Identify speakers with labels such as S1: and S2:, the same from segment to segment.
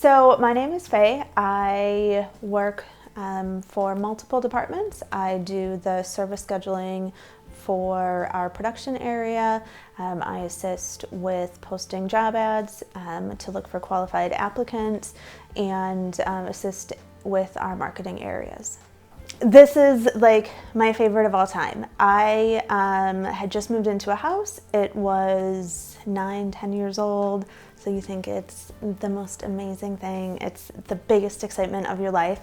S1: So my name is Faye. I work for multiple departments. I do the service scheduling for our production area. I assist with posting job ads to look for qualified applicants and assist with our marketing areas. This is like my favorite of all time. I had just moved into a house. It was 9-10 years old. So you think it's the most amazing thing. It's the biggest excitement of your life.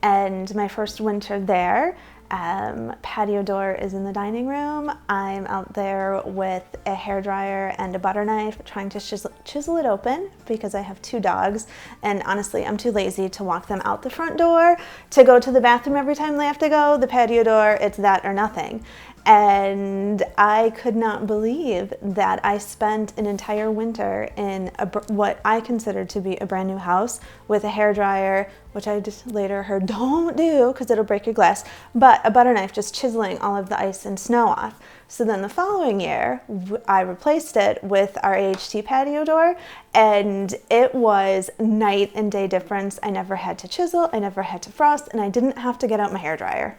S1: And my first winter there, patio door is in the dining room. I'm out there with a hairdryer and a butter knife trying to chisel it open because I have 2 dogs, and honestly I'm too lazy to walk them out the front door to go to the bathroom every time they have to go. The patio door, it's that or nothing. And I could not believe that I spent an entire winter in what I considered to be a brand new house with a hairdryer, which I just later heard don't do because it'll break your glass, but a butter knife just chiseling all of the ice and snow off. So then the following year, I replaced it with our AHT patio door, and it was night and day difference. I never had to chisel, I never had to frost, and I didn't have to get out my hairdryer.